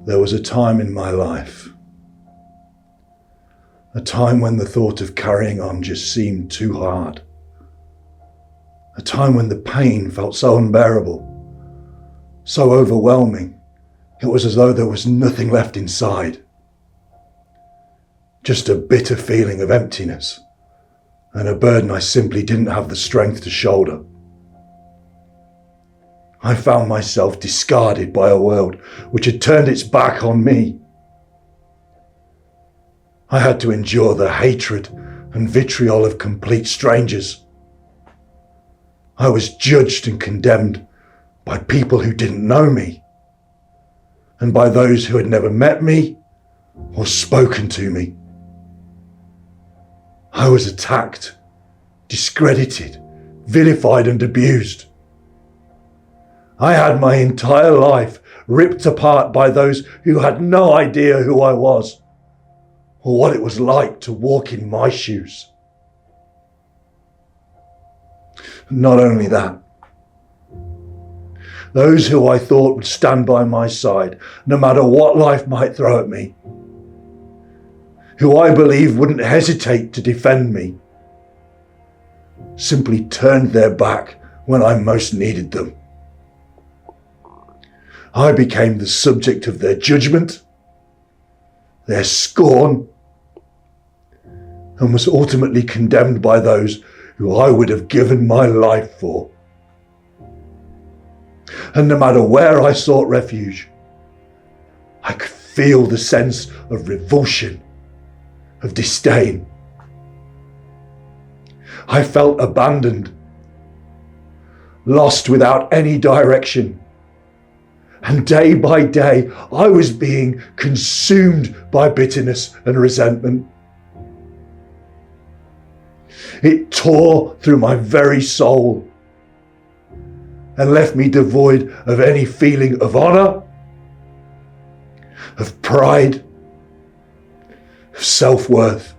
There was a time in my life, a time when the thought of carrying on just seemed too hard. A time when the pain felt so unbearable, so overwhelming, it was as though there was nothing left inside. Just a bitter feeling of emptiness and a burden I simply didn't have the strength to shoulder. I found myself discarded by a world which had turned its back on me. I had to endure the hatred and vitriol of complete strangers. I was judged and condemned by people who didn't know me, and by those who had never met me or spoken to me. I was attacked, discredited, vilified and abused. I had my entire life ripped apart by those who had no idea who I was or what it was like to walk in my shoes. Not only that, those who I thought would stand by my side no matter what life might throw at me, who I believed wouldn't hesitate to defend me, simply turned their back when I most needed them. I became the subject of their judgment, their scorn, and was ultimately condemned by those who I would have given my life for. And no matter where I sought refuge, I could feel the sense of revulsion, of disdain. I felt abandoned, lost without any direction. And day by day, I was being consumed by bitterness and resentment. It tore through my very soul and left me devoid of any feeling of honor, of pride, of self-worth,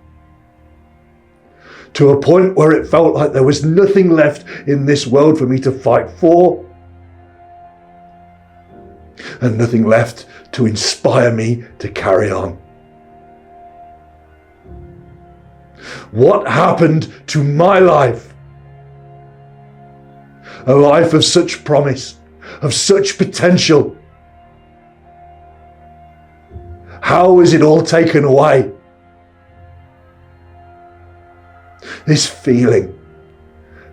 to a point where it felt like there was nothing left in this world for me to fight for, and nothing left to inspire me to carry on. What happened to my life? A life of such promise, of such potential. How was it all taken away? This feeling,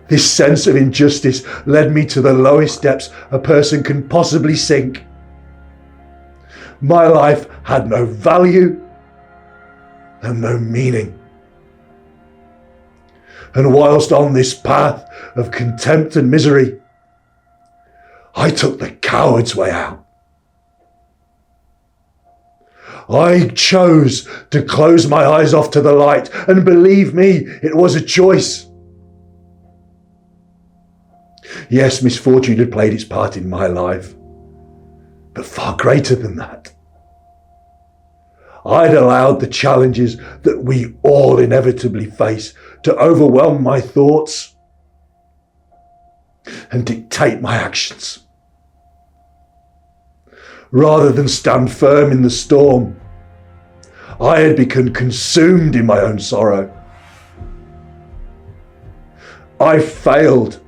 this sense of injustice led me to the lowest depths a person can possibly sink. My life had no value and no meaning. And whilst on this path of contempt and misery, I took the coward's way out. I chose to close my eyes off to the light, and believe me, it was a choice. Yes, misfortune had played its part in my life, but far greater than that. I'd allowed the challenges that we all inevitably face to overwhelm my thoughts and dictate my actions. Rather than stand firm in the storm, I had become consumed in my own sorrow. I failed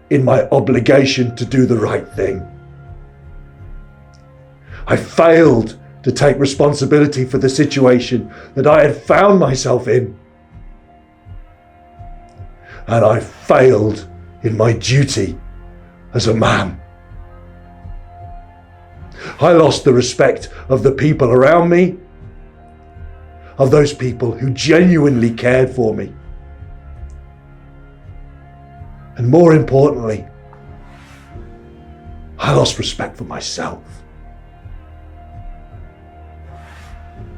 in my obligation to do the right thing. I failed to take responsibility for the situation that I had found myself in. And I failed in my duty as a man. I lost the respect of the people around me, of those people who genuinely cared for me. And more importantly, I lost respect for myself.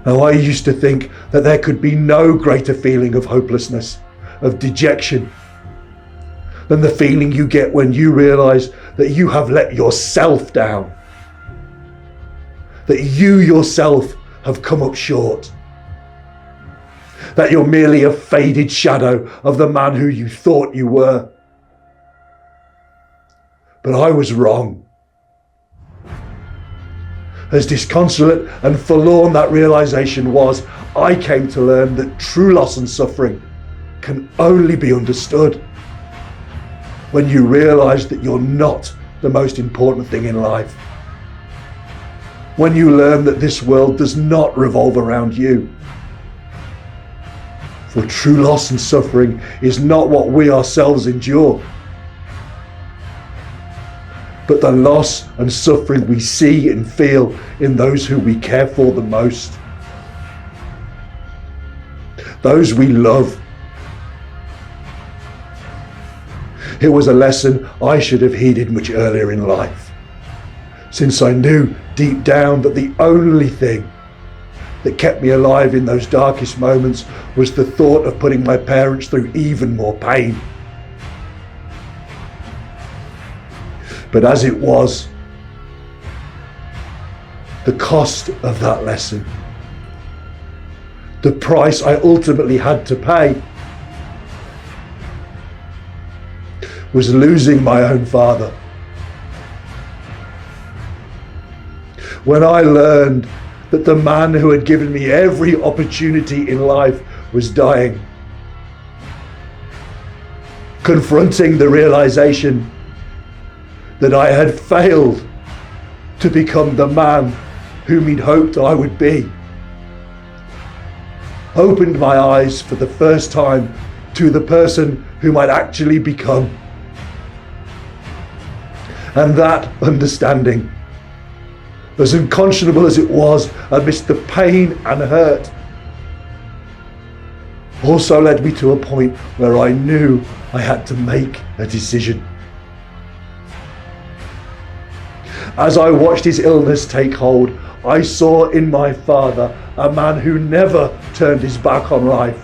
Now, I used to think that there could be no greater feeling of hopelessness, of dejection, than the feeling you get when you realise that you have let yourself down, that you yourself have come up short, that you're merely a faded shadow of the man who you thought you were. But I was wrong. As disconsolate and forlorn that realization was, I came to learn that true loss and suffering can only be understood when you realize that you're not the most important thing in life. When you learn that this world does not revolve around you. For true loss and suffering is not what we ourselves endure, but the loss and suffering we see and feel in those who we care for the most. Those we love. It was a lesson I should have heeded much earlier in life, since I knew deep down that the only thing that kept me alive in those darkest moments was the thought of putting my parents through even more pain. But as it was, the cost of that lesson, the price I ultimately had to pay, was losing my own father. When I learned that the man who had given me every opportunity in life was dying, confronting the realization that I had failed to become the man whom he'd hoped I would be, opened my eyes for the first time to the person whom I'd actually become. And that understanding, as unconscionable as it was amidst the pain and hurt, also led me to a point where I knew I had to make a decision. As I watched his illness take hold, I saw in my father a man who never turned his back on life.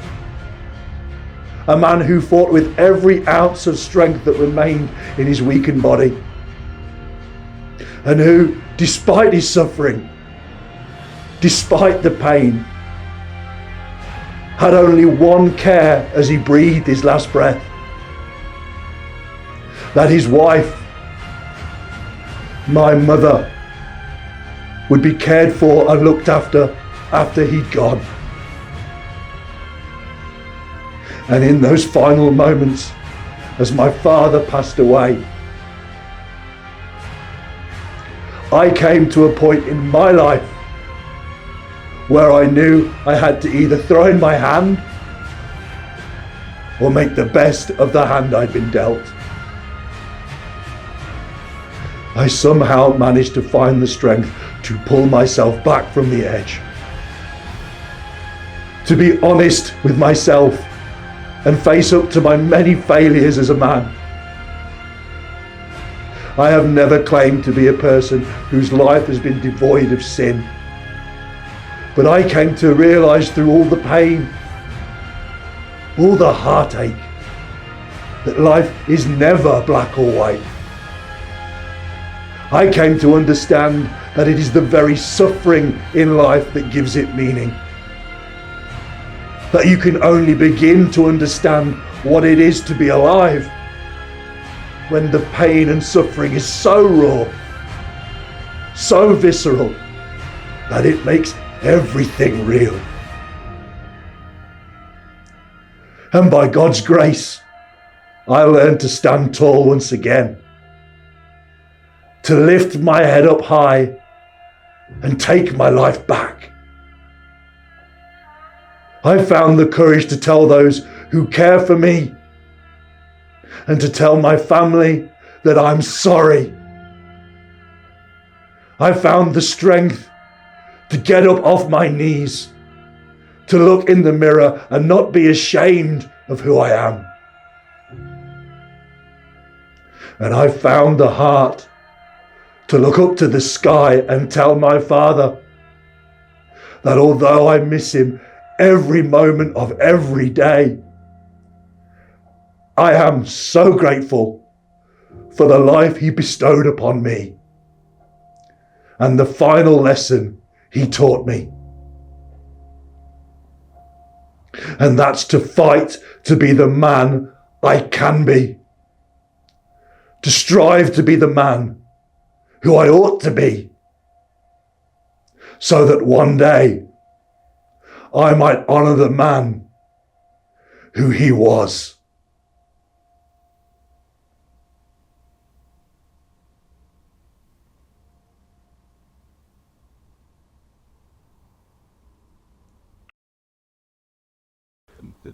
A man who fought with every ounce of strength that remained in his weakened body. And who, despite his suffering, despite the pain, had only one care as he breathed his last breath: that his wife, my mother, would be cared for and looked after he'd gone. And in those final moments, as my father passed away, I came to a point in my life where I knew I had to either throw in my hand or make the best of the hand I'd been dealt. I somehow managed to find the strength to pull myself back from the edge, to be honest with myself and face up to my many failures as a man. I have never claimed to be a person whose life has been devoid of sin, but I came to realize through all the pain, all the heartache, that life is never black or white. I came to understand that it is the very suffering in life that gives it meaning. That you can only begin to understand what it is to be alive when the pain and suffering is so raw, so visceral, that it makes everything real. And by God's grace, I learned to stand tall once again, to lift my head up high and take my life back. I found the courage to tell those who care for me and to tell my family that I'm sorry. I found the strength to get up off my knees, to look in the mirror and not be ashamed of who I am. And I found the heart to look up to the sky and tell my father that although I miss him every moment of every day, I am so grateful for the life he bestowed upon me and the final lesson he taught me. And that's to fight to be the man I can be, to strive to be the man who I ought to be, so that one day I might honour the man who he was.